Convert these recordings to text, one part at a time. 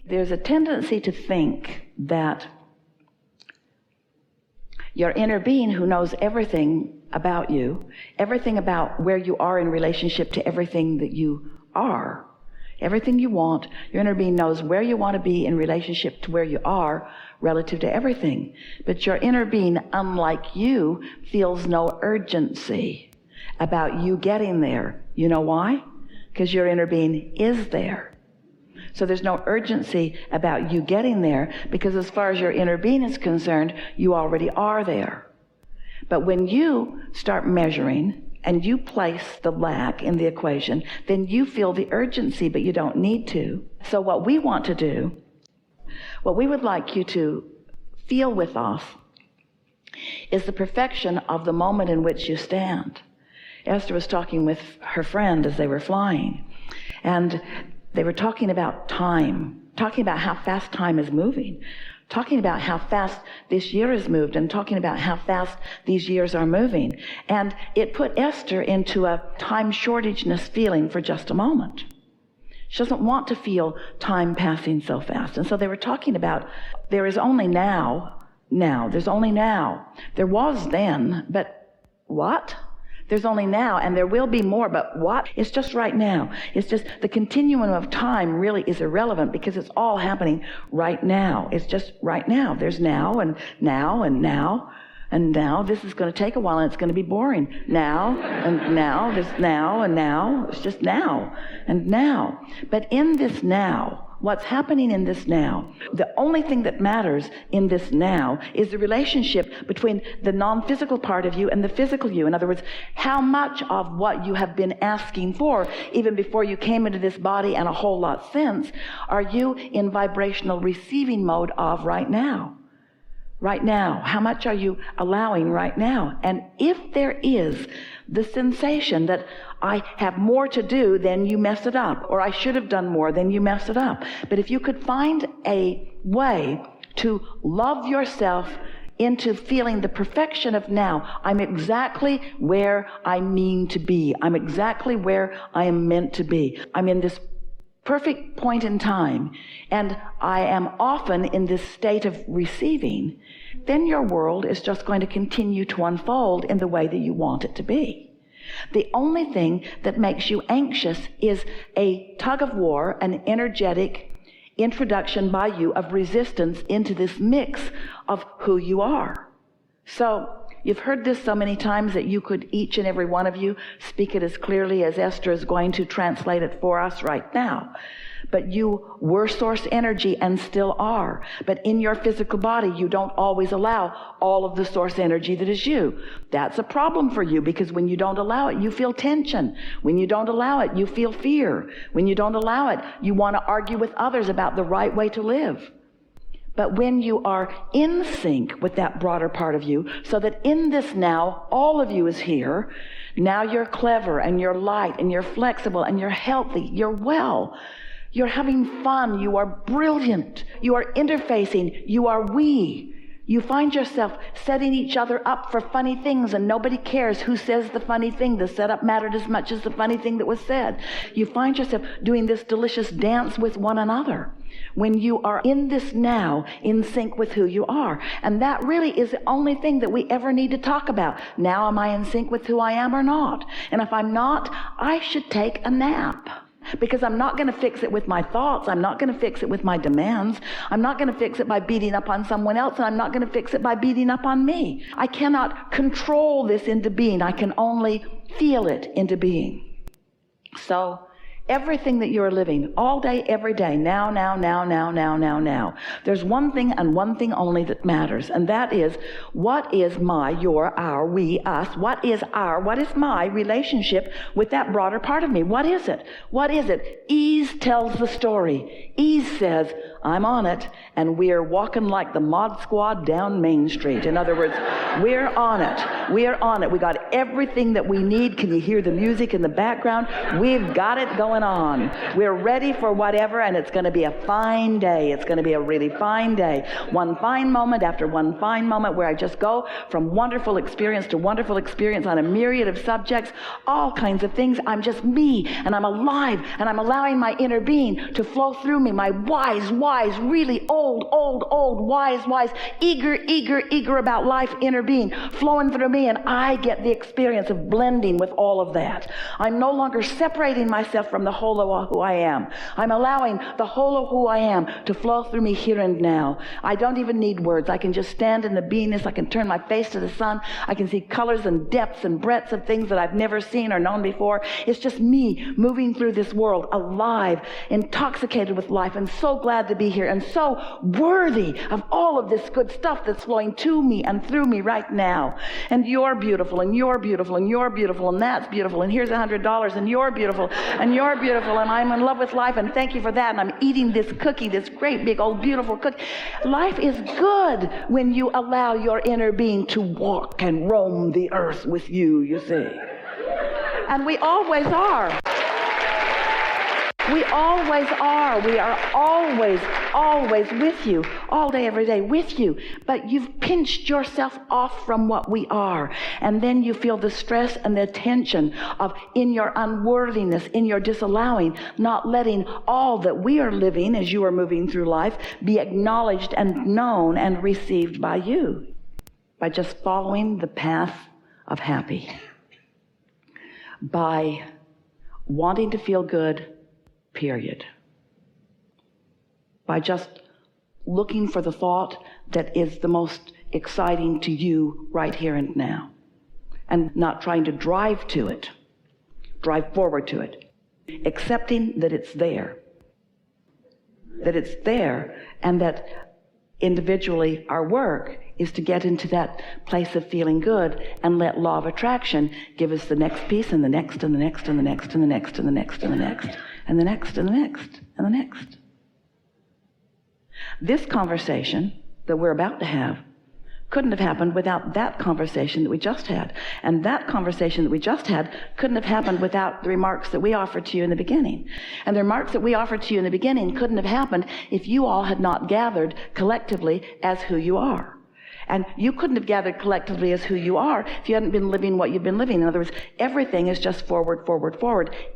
There's a tendency to think that your inner being, who knows everything about you, everything about where you are in relationship to everything that you are, everything you want, your inner being knows where you want to be in relationship to where you are relative to everything. But your inner being, unlike you, feels no urgency about you getting there. You know why? Because your inner being is there. So there's no urgency about you getting there, because as far as your inner being is concerned, you already are there. But when you start measuring and you place the lack in the equation, then you feel the urgency, but you don't need to. So what we want to do, what we would like you to feel with us, is the perfection of the moment in which you stand. Esther was talking with her friend as they were flying, and they were talking about time, talking about how fast time is moving, talking about how fast this year has moved, and talking about how fast these years are moving. And it put Esther into a time shortageness feeling for just a moment. She doesn't want to feel time passing so fast. And so they were talking about, there is only now, there's only now. There was then, but what? There's only now, and there will be more, but what? It's just right now. It's just the continuum of time really is irrelevant, because it's all happening right now. It's just right now. There's now and now and now and now. This is going to take a while, and it's going to be boring. Now and now. There's now and now. It's just now and now. But in this now, what's happening in this now, the only thing that matters in this now is the relationship between the non-physical part of you and the physical you. In other words, how much of what you have been asking for, even before you came into this body and a whole lot since, are you in vibrational receiving mode of right now? Right now. How much are you allowing right now? And if there is the sensation that I have more to do, then you mess it up, or I should have done more, then you mess it up. But if you could find a way to love yourself into feeling the perfection of now, I'm exactly where I mean to be. I'm exactly where I am meant to be. I'm in this perfect point in time, and I am often in this state of receiving, then your world is just going to continue to unfold in the way that you want it to be. The only thing that makes you anxious is a tug of war, an energetic introduction by you of resistance into this mix of who you are. So you've heard this so many times that you could, each and every one of you, speak it as clearly as Esther is going to translate it for us right now. But you were source energy and still are. But in your physical body, you don't always allow all of the source energy that is you. That's a problem for you, because when you don't allow it, you feel tension. When you don't allow it, you feel fear. When you don't allow it, you want to argue with others about the right way to live. But when you are in sync with that broader part of you, so that in this now, all of you is here, now you're clever and you're light and you're flexible and you're healthy, you're well, you're having fun, you are brilliant, you are interfacing, you are we. You find yourself setting each other up for funny things, and nobody cares who says the funny thing. The setup mattered as much as the funny thing that was said. You find yourself doing this delicious dance with one another when you are in this now, in sync with who you are. And that really is the only thing that we ever need to talk about. Now, am I in sync with who I am or not? And if I'm not, I should take a nap. Because I'm not going to fix it with my thoughts. I'm not going to fix it with my demands. I'm not going to fix it by beating up on someone else, and I'm not going to fix it by beating up on me. I cannot control this into being. I can only feel it into being. So everything that you're living, all day, every day, now. There's one thing and one thing only that matters, and that is, what is my, your, our, we, us, what is my relationship with that broader part of me? What is it? What is it? Ease tells the story. Ease says, I'm on it, and we're walking like the Mod Squad down Main Street. In other words, we're on it. We're on it. We got everything that we need. Can you hear the music in the background? We've got it going on. We're ready for whatever, and it's going to be a fine day. It's going to be a really fine day. One fine moment after one fine moment, where I just go from wonderful experience to wonderful experience on a myriad of subjects, all kinds of things. I'm just me, and I'm alive, and I'm allowing my inner being to flow through me, my wise wise, really old, wise, eager about life inner being flowing through me, and I get the experience of blending with all of that. I'm no longer separating myself from the whole of who I am. I'm allowing the whole of who I am to flow through me here and now. I don't even need words. I can just stand in the beingness. I can turn my face to the sun. I can see colors and depths and breadths of things that I've never seen or known before. It's just me moving through this world, alive, intoxicated with life, and so glad to be here, and so worthy of all of this good stuff that's flowing to me and through me right now. And you're beautiful, and you're beautiful, and you're beautiful, and that's beautiful, and here's $100, and you're beautiful, and you're beautiful, and I'm in love with life, and thank you for that, and I'm eating this cookie, this great big old beautiful cookie. Life is good when you allow your inner being to walk and roam the earth with you, you see. And we always are. We always are. We are always with you, all day, every day with you. But you've pinched yourself off from what we are. And then you feel the stress and the tension of, in your unworthiness, in your disallowing, not letting all that we are living as you are moving through life be acknowledged and known and received by you. By just following the path of happy. By wanting to feel good, period. By just looking for the thought that is the most exciting to you right here and now, and not trying to drive to it, drive forward to it, accepting that it's there, and that individually our work is to get into that place of feeling good and let law of attraction give us the next piece, and the next, and the next, and the next, and the next, and the next, and the next, and the next, and the next, and the next. This conversation that we're about to have couldn't have happened without that conversation that we just had. And that conversation that we just had couldn't have happened without the remarks that we offered to you in the beginning. And the remarks that we offered to you in the beginning couldn't have happened if you all had not gathered collectively as who you are. And you couldn't have gathered collectively as who you are if you hadn't been living what you've been living. In other words, everything is just forward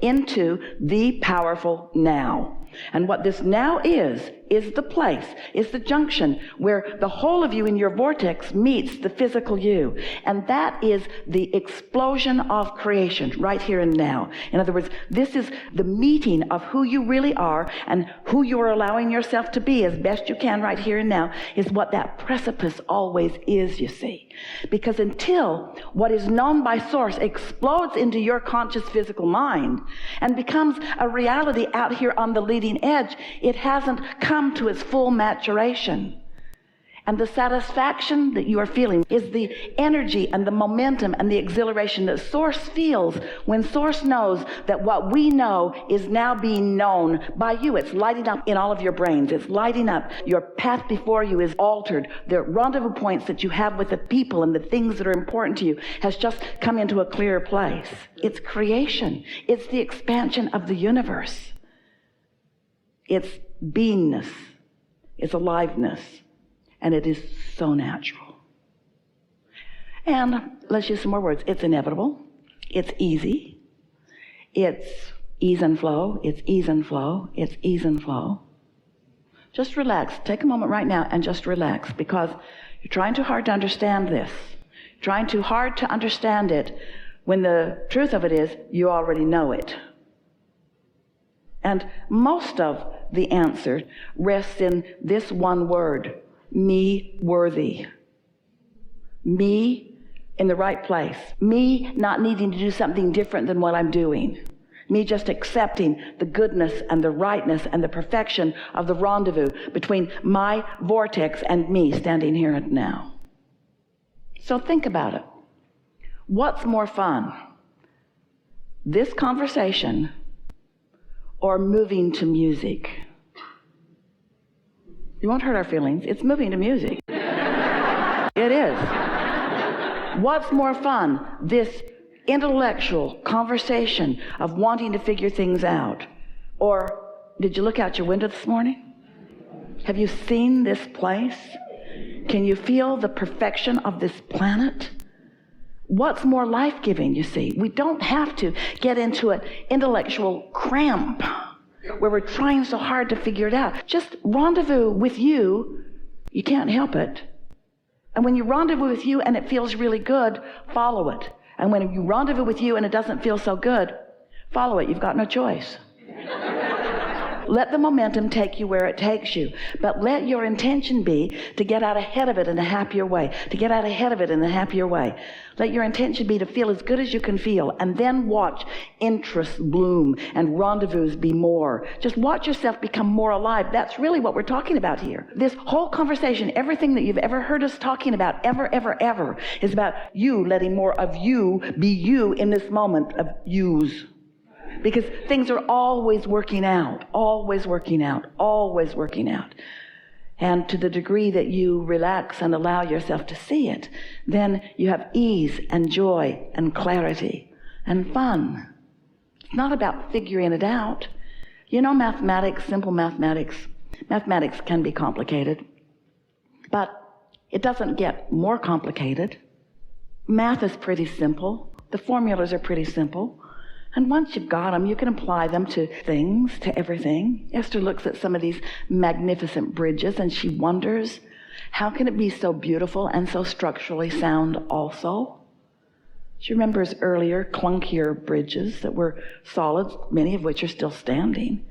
into the powerful now. And what this now is the place, is the junction where the whole of you in your vortex meets the physical you. And that is the explosion of creation right here and now. In other words, this is the meeting of who you really are and who you are allowing yourself to be as best you can right here and now, is what that precipice always is, you see. Because until what is known by source explodes into your conscious physical mind and becomes a reality out here on the leading edge, it hasn't come to its full maturation. And the satisfaction that you are feeling is the energy and the momentum and the exhilaration that Source feels when Source knows that what we know is now being known by you. It's lighting up in all of your brains. It's lighting up. Your path before you is altered. The rendezvous points that you have with the people and the things that are important to you has just come into a clearer place. It's creation. It's the expansion of the universe. It's beingness. It's aliveness. And it is so natural. And let's use some more words. It's inevitable. It's easy. It's ease and flow. It's ease and flow. It's ease and flow. Just relax. Take a moment right now and just relax, because you're trying too hard to understand this. Trying too hard to understand it when the truth of it is you already know it. And most of the answer rests in this one word: me worthy. Me in the right place. Me not needing to do something different than what I'm doing. Me just accepting the goodness and the rightness and the perfection of the rendezvous between my vortex and me standing here and now. So think about it. What's more fun? This conversation or moving to music? You won't hurt our feelings. It's moving to music. It is. What's more fun? This intellectual conversation of wanting to figure things out? Or did you look out your window this morning? Have you seen this place? Can you feel the perfection of this planet? What's more life-giving, you see? We don't have to get into an intellectual cramp where we're trying so hard to figure it out. Just rendezvous with you. You can't help it. And when you rendezvous with you and it feels really good, follow it. And when you rendezvous with you and it doesn't feel so good, follow it. You've got no choice. Let the momentum take you where it takes you. But let your intention be to get out ahead of it in a happier way. To get out ahead of it in a happier way. Let your intention be to feel as good as you can feel. And then watch interests bloom and rendezvous be more. Just watch yourself become more alive. That's really what we're talking about here. This whole conversation, everything that you've ever heard us talking about, ever, is about you letting more of you be you in this moment of yous. Because things are always working out. And to the degree that you relax and allow yourself to see it, then you have ease and joy and clarity and fun. It's not about figuring it out. You know, mathematics, simple mathematics can be complicated, but it doesn't get more complicated. Math is pretty simple. The formulas are pretty simple. And once you've got them, you can apply them to things, to everything. Esther looks at some of these magnificent bridges and she wonders, how can it be so beautiful and so structurally sound also? She remembers earlier, clunkier bridges that were solid, many of which are still standing.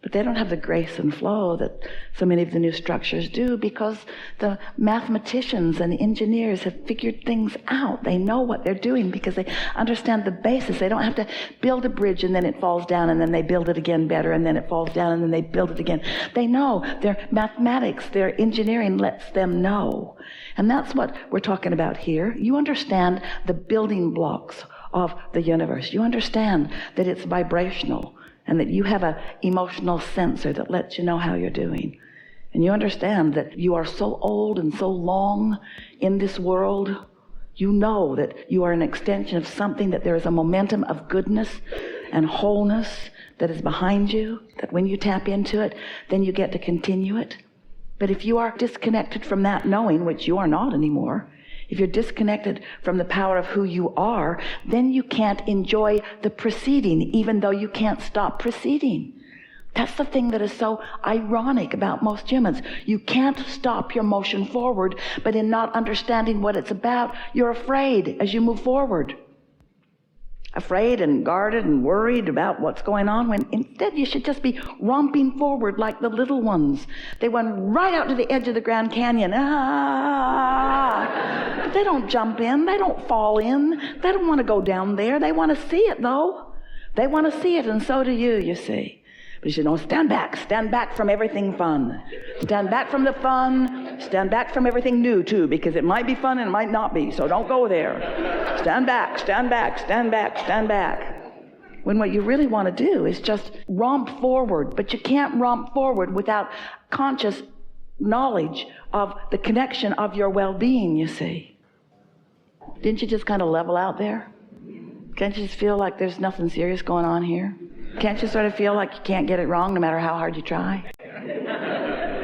But they don't have the grace and flow that so many of the new structures do because the mathematicians and engineers have figured things out. They know what they're doing because they understand the basis. They don't have to build a bridge and then it falls down and then they build it again better and then it falls down and then they build it again. They know. Their mathematics, their engineering lets them know. And that's what we're talking about here. You understand the building blocks of the universe. You understand that it's vibrational. And that you have an emotional sensor that lets you know how you're doing. And you understand that you are so old and so long in this world. You know that you are an extension of something, that there is a momentum of goodness and wholeness that is behind you, that when you tap into it, then you get to continue it. But if you are disconnected from that knowing, which you are not anymore, if you're disconnected from the power of who you are, then you can't enjoy the proceeding, even though you can't stop proceeding. That's the thing that is so ironic about most humans. You can't stop your motion forward, but in not understanding what it's about, you're afraid as you move forward. Afraid and guarded and worried about what's going on, when instead you should just be romping forward like the little ones. They went right out to the edge of the Grand Canyon. But they don't jump in. They don't fall in. They don't want to go down there. They want to see it, though. They want to see it, and so do you see. But you should know, stand back from everything fun. Stand back from the fun, stand back from everything new too, because it might be fun and it might not be, so don't go there. Stand back. When what you really want to do is just romp forward, but you can't romp forward without conscious knowledge of the connection of your well-being, you see. Didn't you just kind of level out there? Can't you just feel like there's nothing serious going on here? Can't you sort of feel like you can't get it wrong no matter how hard you try?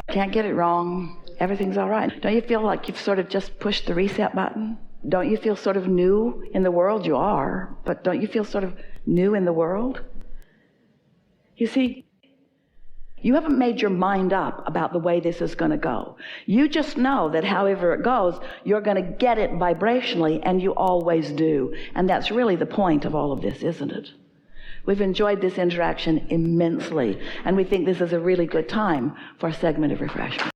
Can't get it wrong. Everything's all right. Don't you feel like you've sort of just pushed the reset button? Don't you feel sort of new in the world? You are, but don't you feel sort of new in the world? You see, you haven't made your mind up about the way this is going to go. You just know that however it goes, you're going to get it vibrationally, and you always do. And that's really the point of all of this, isn't it? We've enjoyed this interaction immensely, and we think this is a really good time for a segment of refreshment.